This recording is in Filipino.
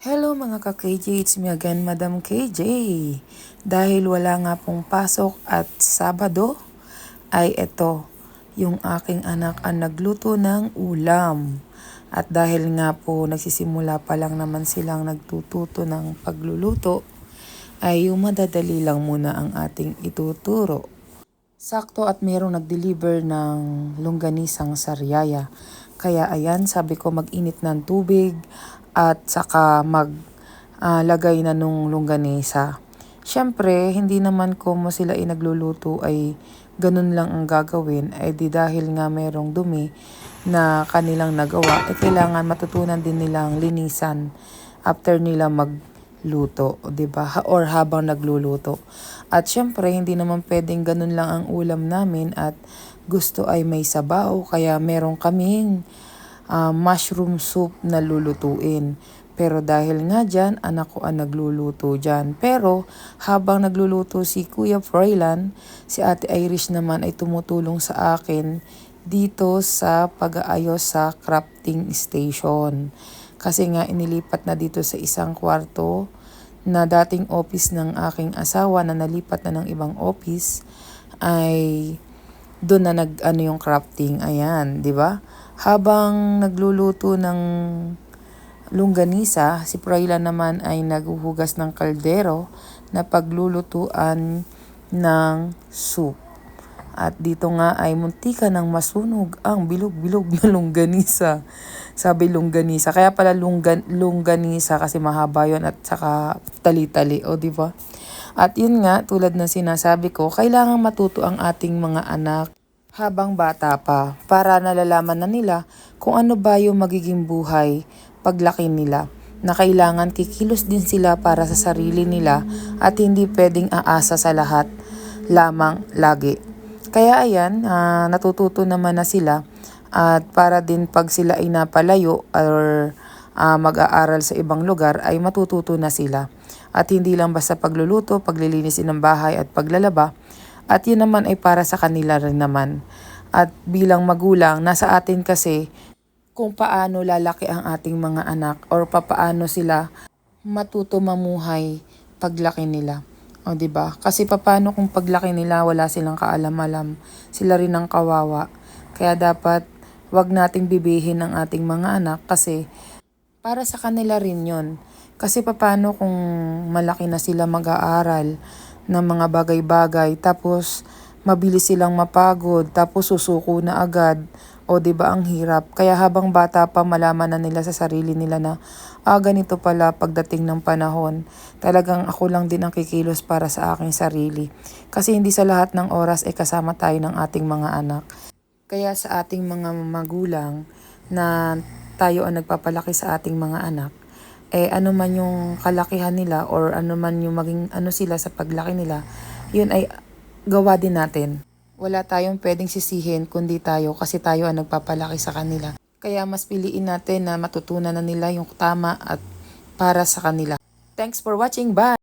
Hello mga ka-KJ, it's me again, Madam KJ. Dahil wala nga pong pasok at Sabado, ay ito, yung aking anak ang nagluto ng ulam. At dahil nga po nagsisimula pa lang naman silang nagtututo ng pagluluto, ay yung madadali lang muna ang ating ituturo. Sakto at mayroong nag-deliver ng longganisang sariaya. Kaya ayan, sabi ko mag-init ng tubig at saka lagay na nung longganisa. Siyempre, hindi naman ko mo sila inagluluto ay ganun lang ang gagawin. Ay di dahil nga mayroong dumi na kanilang nagawa, kailangan matutunan din nilang linisan after nila magluto, 'di ba? Or habang nagluluto. At syempre, hindi naman pwedeng ganun lang ang ulam namin at gusto ay may sabaw. Kaya meron kaming mushroom soup na lulutuin. Pero dahil nga dyan, anak ko ang nagluluto dyan. Pero habang nagluluto si Kuya Froilan, si Ate Irish naman ay tumutulong sa akin dito sa pag-aayos sa crafting station. Kasi nga inilipat na dito sa isang kwarto na dating office ng aking asawa na nalipat na ng ibang office ay doon na yung crafting. Ayan, 'di ba? Habang nagluluto ng longganisa, si Proila naman ay naghuhugas ng kaldero na paglulutuan ng soup. At dito nga ay muntika ng masunog ang bilog-bilog na longganisa. Sabi longganisa. Kaya pala longganisa kasi mahaba yun at saka tali-tali. O, di ba? At yun nga, tulad ng sinasabi ko, kailangan matuto ang ating mga anak habang bata pa para nalalaman na nila kung ano ba yung magiging buhay paglaki nila. Na kailangan kikilos din sila para sa sarili nila at hindi pwedeng aasa sa lahat lamang lagi. Kaya ayan, natututo naman na sila at para din pag sila ay napalayo or mag-aaral sa ibang lugar ay matututo na sila. At hindi lang basta pagluluto, paglilinisin ng bahay at paglalaba. At yun naman ay para sa kanila rin naman. At bilang magulang, nasa atin kasi kung paano lalaki ang ating mga anak or papaano sila matuto mamuhay paglaki nila. O, 'di ba? Kasi paano kung paglaki nila wala silang kaalam-alam, sila rin ang kawawa. Kaya dapat 'wag nating bibihin ang ating mga anak kasi para sa kanila rin 'yon. Kasi paano kung malaki na sila mag-aaral ng mga bagay-bagay tapos mabilis silang mapagod tapos susuko na agad. O 'di ba ang hirap? Kaya habang bata pa malaman na nila sa sarili nila na ganito pala pagdating ng panahon. Talagang ako lang din ang kikilos para sa aking sarili. Kasi hindi sa lahat ng oras ay kasama tayo ng ating mga anak. Kaya sa ating mga magulang na tayo ang nagpapalaki sa ating mga anak, ano man yung kalakihan nila or ano man yung maging ano sila sa paglaki nila, yun ay gawa din natin. Wala tayong pwedeng sisihin kundi tayo kasi tayo ang nagpapalaki sa kanila. Kaya mas piliin natin na matutunan na nila yung tama at para sa kanila. Thanks for watching. Bye!